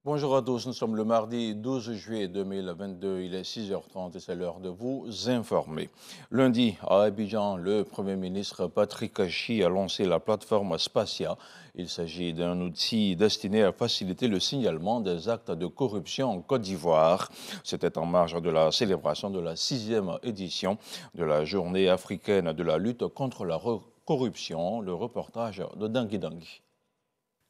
Bonjour à tous, nous sommes le mardi 12 juillet 2022, il est 6h30 et c'est l'heure de vous informer. Lundi, à Abidjan, le Premier ministre Patrick Kachi a lancé la plateforme Spatia. Il s'agit d'un outil destiné à faciliter le signalement des actes de corruption en Côte d'Ivoire. C'était en marge de la célébration de la 6e édition de la Journée africaine de la lutte contre la corruption. Le reportage de Dangui Dangui.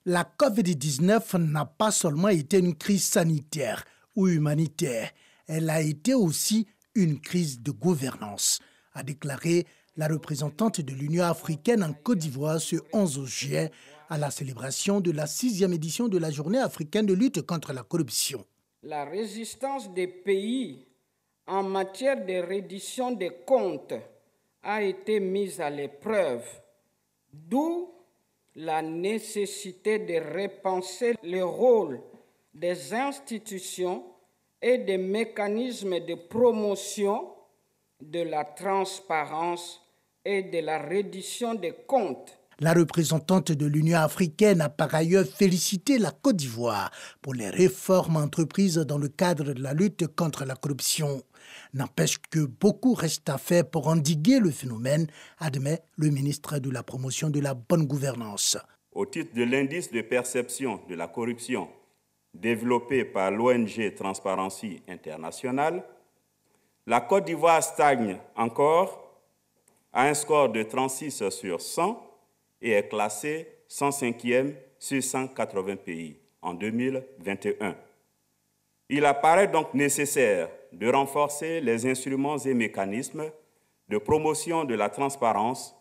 La COVID-19 n'a pas seulement été une crise sanitaire ou humanitaire, elle a été aussi une crise de gouvernance, a déclaré la représentante de l'Union africaine en Côte d'Ivoire ce 11 juillet à la célébration de la 6e édition de la Journée africaine de lutte contre la corruption. La résistance des pays en matière de reddition des comptes a été mise à l'épreuve, d'où la nécessité de repenser le rôle des institutions et des mécanismes de promotion de la transparence et de la reddition des comptes. La représentante de l'Union africaine a par ailleurs félicité la Côte d'Ivoire pour les réformes entreprises dans le cadre de la lutte contre la corruption. N'empêche que beaucoup reste à faire pour endiguer le phénomène, admet le ministre de la Promotion de la bonne gouvernance. Au titre de l'indice de perception de la corruption développé par l'ONG Transparency International, la Côte d'Ivoire stagne encore à un score de 36 sur 100 et est classée 105e sur 180 pays en 2021. Il apparaît donc nécessaire de renforcer les instruments et mécanismes de promotion de la transparence,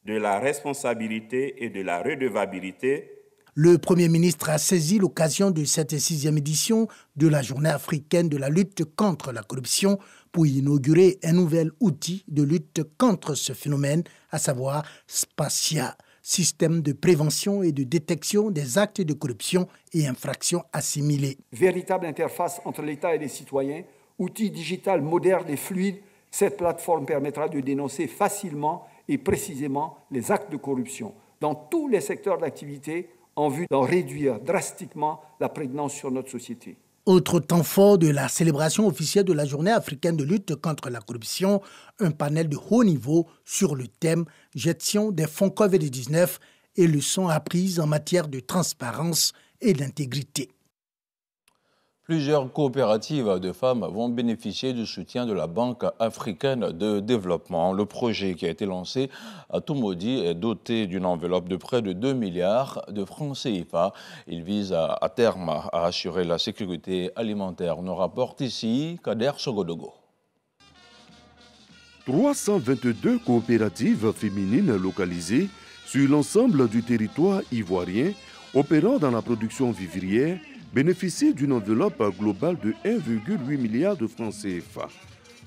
de la responsabilité et de la redevabilité. Le Premier ministre a saisi l'occasion de cette 6e édition de la Journée africaine de la lutte contre la corruption pour inaugurer un nouvel outil de lutte contre ce phénomène, à savoir Spatia, système de prévention et de détection des actes de corruption et infractions assimilées. Véritable interface entre l'État et les citoyens, outil digital moderne et fluide, cette plateforme permettra de dénoncer facilement et précisément les actes de corruption dans tous les secteurs d'activité en vue d'en réduire drastiquement la prégnance sur notre société. Autre temps fort de la célébration officielle de la Journée africaine de lutte contre la corruption, un panel de haut niveau sur le thème « Gestion des fonds COVID-19 et leçons apprises en matière de transparence et d'intégrité ». Plusieurs coopératives de femmes vont bénéficier du soutien de la Banque africaine de développement. Le projet qui a été lancé à Toumoudi est doté d'une enveloppe de près de 2 milliards de francs CFA. Il vise à terme à assurer la sécurité alimentaire. Nous rapporte ici Kader Sogodogo. 322 coopératives féminines localisées sur l'ensemble du territoire ivoirien opérant dans la production vivrière bénéficient d'une enveloppe globale de 1,8 milliard de francs CFA.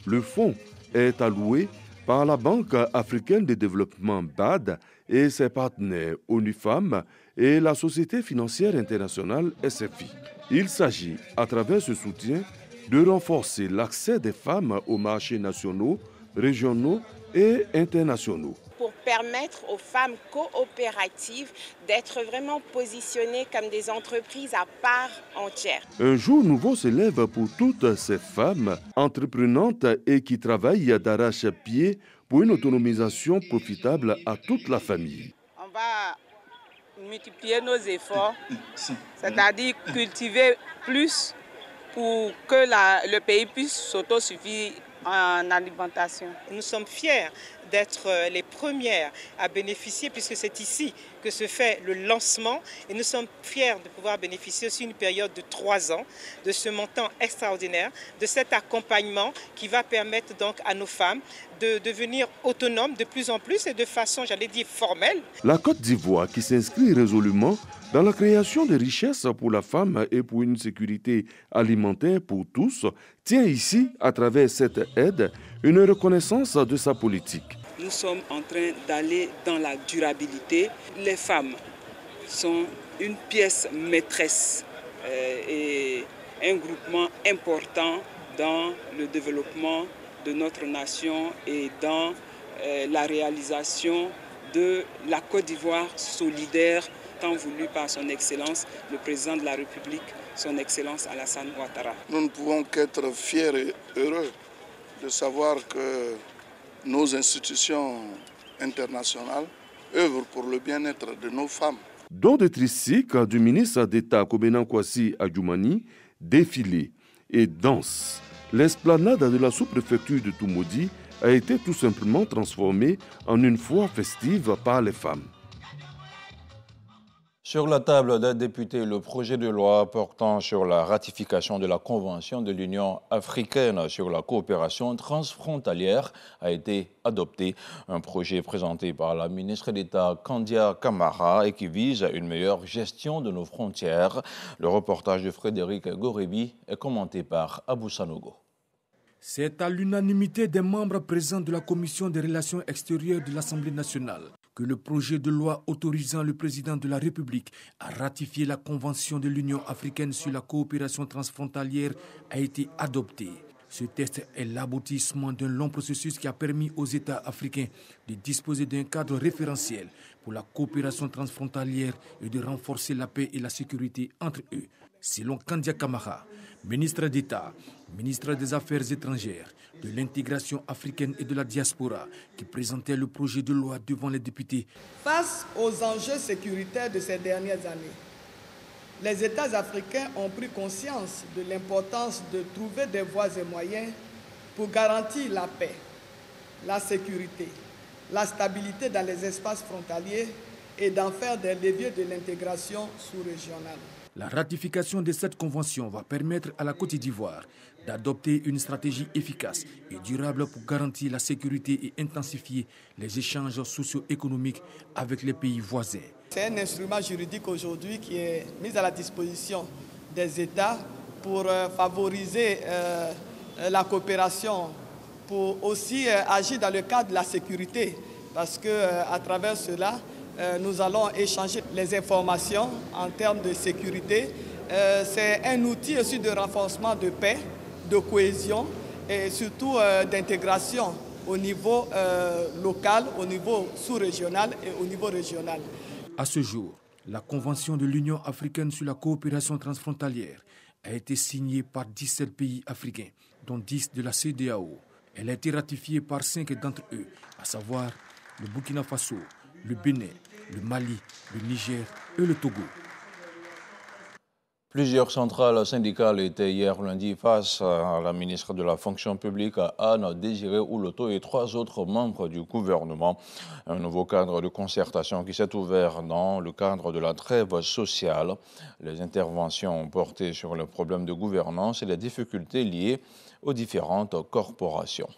Le fonds est alloué par la Banque africaine de développement BAD et ses partenaires ONU Femmes et la Société financière internationale SFI. Il s'agit, à travers ce soutien, de renforcer l'accès des femmes aux marchés nationaux, régionaux et internationaux. Pour permettre aux femmes coopératives d'être vraiment positionnées comme des entreprises à part entière. Un jour nouveau se lève pour toutes ces femmes entreprenantes et qui travaillent d'arrache-pied pour une autonomisation profitable à toute la famille. On va multiplier nos efforts, c'est-à-dire cultiver plus pour que le pays puisse s'autosuffire en alimentation. Nous sommes fiers d'être les premières à bénéficier, puisque c'est ici que se fait le lancement, et nous sommes fiers de pouvoir bénéficier aussi une période de 3 ans de ce montant extraordinaire, de cet accompagnement qui va permettre donc à nos femmes de devenir autonomes de plus en plus et de façon, j'allais dire, formelle. La Côte d'Ivoire, qui s'inscrit résolument dans la création de richesses pour la femme et pour une sécurité alimentaire pour tous, tient ici, à travers cette aide, une reconnaissance de sa politique. Nous sommes en train d'aller dans la durabilité. Les femmes sont une pièce maîtresse et un groupement important dans le développement de notre nation et dans la réalisation de la Côte d'Ivoire solidaire tant voulu par son Excellence, le Président de la République, son Excellence Alassane Ouattara. Nous ne pouvons qu'être fiers et heureux de savoir que nos institutions internationales œuvrent pour le bien-être de nos femmes. Dans des tricycles du ministre d'État Kobena Kwasi Adjoumani, défilé et danse. L'esplanade de la sous-préfecture de Toumoudi a été tout simplement transformée en une foire festive par les femmes. Sur la table des députés, le projet de loi portant sur la ratification de la Convention de l'Union africaine sur la coopération transfrontalière a été adopté. Un projet présenté par la ministre d'État Kandia Camara et qui vise à une meilleure gestion de nos frontières. Le reportage de Frédéric Gorebi est commenté par Abou Sanogo. C'est à l'unanimité des membres présents de la Commission des relations extérieures de l'Assemblée nationale que le projet de loi autorisant le président de la République à ratifier la Convention de l'Union africaine sur la coopération transfrontalière a été adopté. Ce texte est l'aboutissement d'un long processus qui a permis aux États africains de disposer d'un cadre référentiel pour la coopération transfrontalière et de renforcer la paix et la sécurité entre eux. Selon Kandia Camara, ministre d'État, ministre des Affaires étrangères, de l'intégration africaine et de la diaspora, qui présentait le projet de loi devant les députés. Face aux enjeux sécuritaires de ces dernières années, les États africains ont pris conscience de l'importance de trouver des voies et moyens pour garantir la paix, la sécurité, la stabilité dans les espaces frontaliers et d'en faire des leviers de l'intégration sous-régionale. La ratification de cette convention va permettre à la Côte d'Ivoire d'adopter une stratégie efficace et durable pour garantir la sécurité et intensifier les échanges socio-économiques avec les pays voisins. C'est un instrument juridique aujourd'hui qui est mis à la disposition des États pour favoriser la coopération, pour aussi agir dans le cadre de la sécurité, parce qu'à travers cela, nous allons échanger les informations en termes de sécurité. C'est un outil aussi de renforcement de paix, de cohésion et surtout d'intégration au niveau local, au niveau sous-régional et au niveau régional. À ce jour, la Convention de l'Union africaine sur la coopération transfrontalière a été signée par 17 pays africains, dont 10 de la CEDEAO. Elle a été ratifiée par 5 d'entre eux, à savoir le Burkina Faso, le Bénin, le Mali, le Niger et le Togo. Plusieurs centrales syndicales étaient hier lundi face à la ministre de la Fonction publique, Anne Désiré Ouloto, et 3 autres membres du gouvernement. Un nouveau cadre de concertation qui s'est ouvert dans le cadre de la trêve sociale. Les interventions ont porté sur le problème de gouvernance et les difficultés liées aux différentes corporations.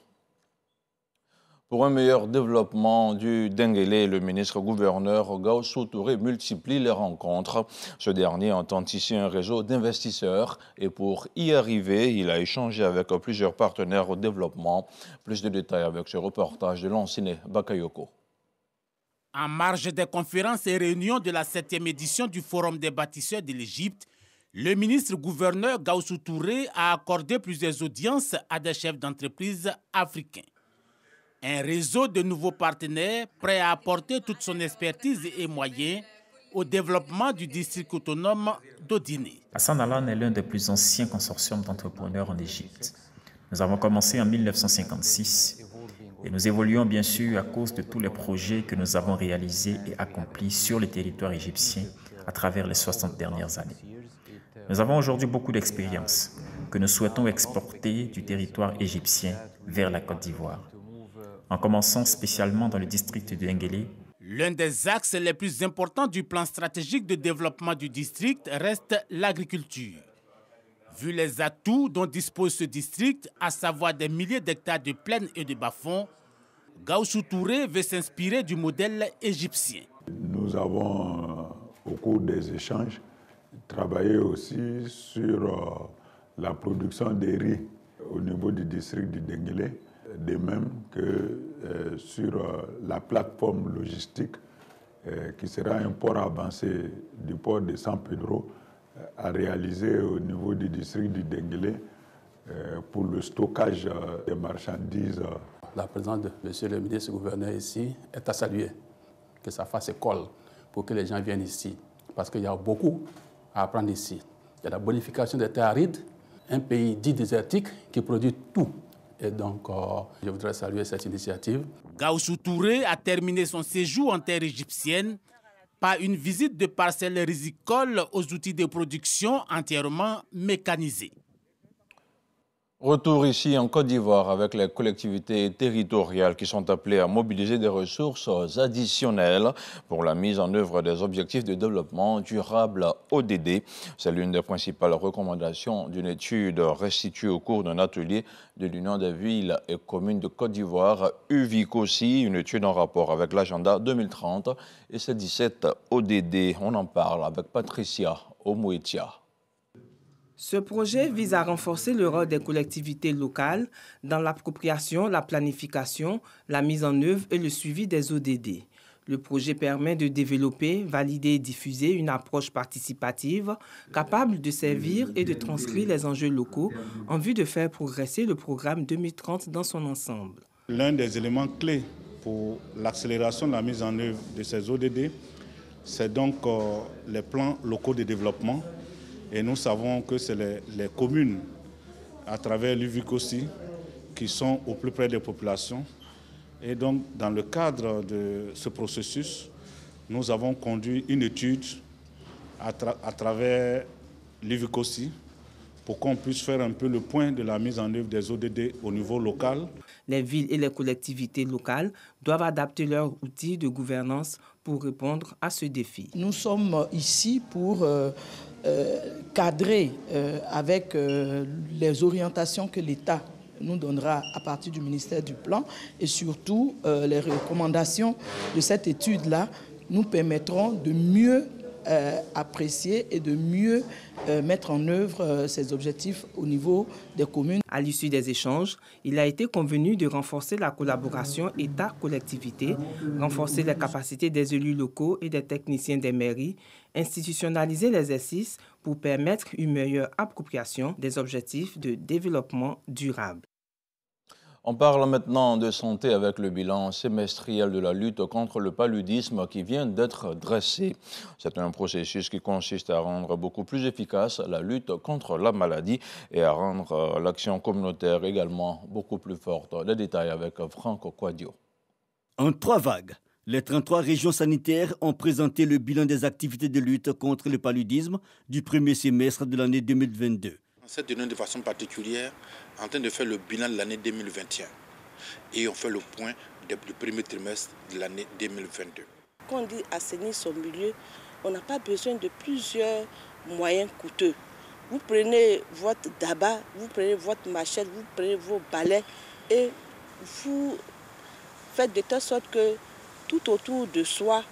Pour un meilleur développement du Denguélé, le ministre-gouverneur Gaoussou Touré multiplie les rencontres. Ce dernier entend tisser un réseau d'investisseurs et pour y arriver, il a échangé avec plusieurs partenaires au développement. Plus de détails avec ce reportage de Lanciné Bakayoko. En marge des conférences et réunions de la 7e édition du Forum des bâtisseurs de l'Égypte, le ministre-gouverneur Gaoussou Touré a accordé plusieurs audiences à des chefs d'entreprise africains. Un réseau de nouveaux partenaires prêts à apporter toute son expertise et moyens au développement du district autonome d'Odiné. Hassan Alan est l'un des plus anciens consortiums d'entrepreneurs en Égypte. Nous avons commencé en 1956 et nous évoluons bien sûr à cause de tous les projets que nous avons réalisés et accomplis sur le territoire égyptien à travers les 60 dernières années. Nous avons aujourd'hui beaucoup d'expérience que nous souhaitons exporter du territoire égyptien vers la Côte d'Ivoire, en commençant spécialement dans le district de Denguélé. L'un des axes les plus importants du plan stratégique de développement du district reste l'agriculture. Vu les atouts dont dispose ce district, à savoir des milliers d'hectares de plaines et de bas-fonds, Gaoussou Touré veut s'inspirer du modèle égyptien. Nous avons, au cours des échanges, travaillé aussi sur la production de riz au niveau du district du Denguélé, de même que sur la plateforme logistique qui sera un port avancé du port de San Pedro à réaliser au niveau du district du Denguélé pour le stockage des marchandises. La présence de M. le ministre-gouverneur ici est à saluer, que ça fasse école pour que les gens viennent ici parce qu'il y a beaucoup à apprendre ici. Il y a la bonification des terres arides, un pays dit désertique qui produit tout. Et donc, je voudrais saluer cette initiative. Gaoussou Touré a terminé son séjour en terre égyptienne par une visite de parcelles rizicoles aux outils de production entièrement mécanisés. Retour ici en Côte d'Ivoire avec les collectivités territoriales qui sont appelées à mobiliser des ressources additionnelles pour la mise en œuvre des objectifs de développement durable ODD. C'est l'une des principales recommandations d'une étude restituée au cours d'un atelier de l'Union des villes et communes de Côte d'Ivoire, UVICOSI, une étude en rapport avec l'agenda 2030 et ses 17 ODD. On en parle avec Patricia Omouetia. Ce projet vise à renforcer le rôle des collectivités locales dans l'appropriation, la planification, la mise en œuvre et le suivi des ODD. Le projet permet de développer, valider et diffuser une approche participative capable de servir et de transcrire les enjeux locaux en vue de faire progresser le programme 2030 dans son ensemble. L'un des éléments clés pour l'accélération de la mise en œuvre de ces ODD, c'est donc les plans locaux de développement. Et nous savons que c'est les communes, à travers l'UVICOSI, qui sont au plus près des populations. Et donc, dans le cadre de ce processus, nous avons conduit une étude à travers l'UVICOSI pour qu'on puisse faire un peu le point de la mise en œuvre des ODD au niveau local. Les villes et les collectivités locales doivent adapter leurs outils de gouvernance pour répondre à ce défi. Nous sommes ici pour cadrer avec les orientations que l'État nous donnera à partir du ministère du Plan et surtout les recommandations de cette étude-là nous permettront de mieux apprécier et de mieux mettre en œuvre ces objectifs au niveau des communes. À l'issue des échanges, il a été convenu de renforcer la collaboration État-collectivité, renforcer les capacités des élus locaux et des techniciens des mairies, institutionnaliser l'exercice pour permettre une meilleure appropriation des objectifs de développement durable. On parle maintenant de santé avec le bilan semestriel de la lutte contre le paludisme qui vient d'être dressé. C'est un processus qui consiste à rendre beaucoup plus efficace la lutte contre la maladie et à rendre l'action communautaire également beaucoup plus forte. Les détails avec Franck Quadio. En 3 vagues, les 33 régions sanitaires ont présenté le bilan des activités de lutte contre le paludisme du premier semestre de l'année 2022. Cette année de façon particulière en train de faire le bilan de l'année 2021 et on fait le point du premier trimestre de l'année 2022. Quand on dit assainir son milieu, on n'a pas besoin de plusieurs moyens coûteux. Vous prenez votre daba, vous prenez votre machette, vous prenez vos balais et vous faites de telle sorte que tout autour de soi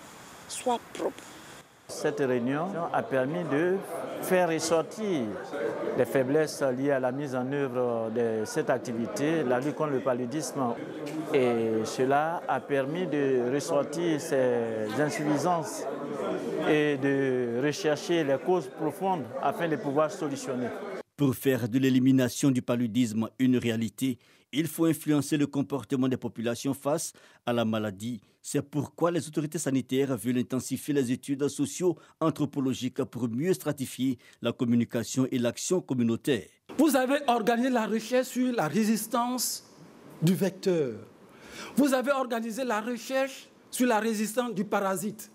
soit propre. Cette réunion a permis de faire ressortir les faiblesses liées à la mise en œuvre de cette activité, la lutte contre le paludisme. Et cela a permis de ressortir ces insuffisances et de rechercher les causes profondes afin de pouvoir solutionner. Pour faire de l'élimination du paludisme une réalité, il faut influencer le comportement des populations face à la maladie. C'est pourquoi les autorités sanitaires veulent intensifier les études socio-anthropologiques pour mieux stratifier la communication et l'action communautaire. Vous avez organisé la recherche sur la résistance du vecteur. Vous avez organisé la recherche sur la résistance du parasite.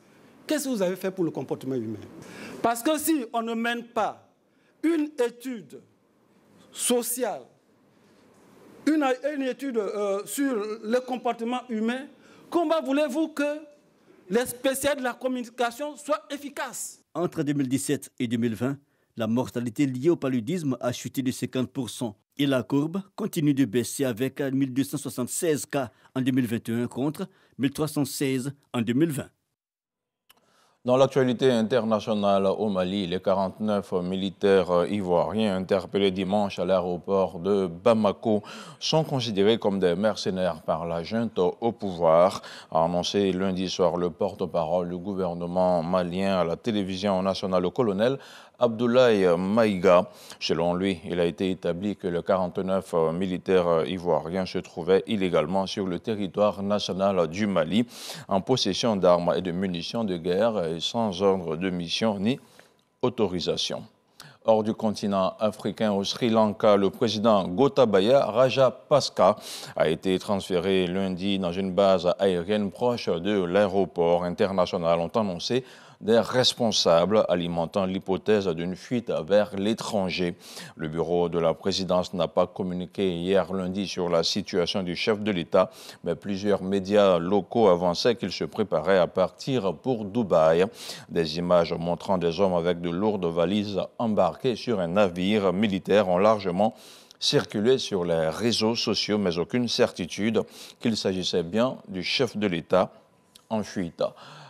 Qu'est-ce que vous avez fait pour le comportement humain? Parce que si on ne mène pas une étude sociale, une étude sur le comportement humain, comment voulez-vous que les spécialistes de la communication soient efficaces? Entre 2017 et 2020, la mortalité liée au paludisme a chuté de 50%. Et la courbe continue de baisser avec 1276 cas en 2021 contre 1316 en 2020. Dans l'actualité internationale au Mali, les 49 militaires ivoiriens interpellés dimanche à l'aéroport de Bamako sont considérés comme des mercenaires par la junte au pouvoir, a annoncé lundi soir le porte-parole du gouvernement malien à la télévision nationale, le colonel Abdoulaye Maïga. Selon lui, il a été établi que les 49 militaires ivoiriens se trouvaient illégalement sur le territoire national du Mali, en possession d'armes et de munitions de guerre et sans ordre de mission ni autorisation. Hors du continent africain, au Sri Lanka, le président Gotabaya Rajapaksa a été transféré lundi dans une base aérienne proche de l'aéroport international, ont annoncé des responsables alimentant l'hypothèse d'une fuite vers l'étranger. Le bureau de la présidence n'a pas communiqué hier lundi sur la situation du chef de l'État, mais plusieurs médias locaux avançaient qu'il se préparait à partir pour Dubaï. Des images montrant des hommes avec de lourdes valises embarqués sur un navire militaire ont largement circulé sur les réseaux sociaux, mais aucune certitude qu'il s'agissait bien du chef de l'État en fuite.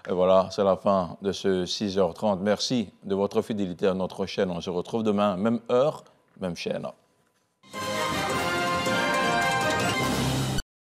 Et voilà, c'est la fin de ce 6h30. Merci de votre fidélité à notre chaîne. On se retrouve demain, même heure, même chaîne.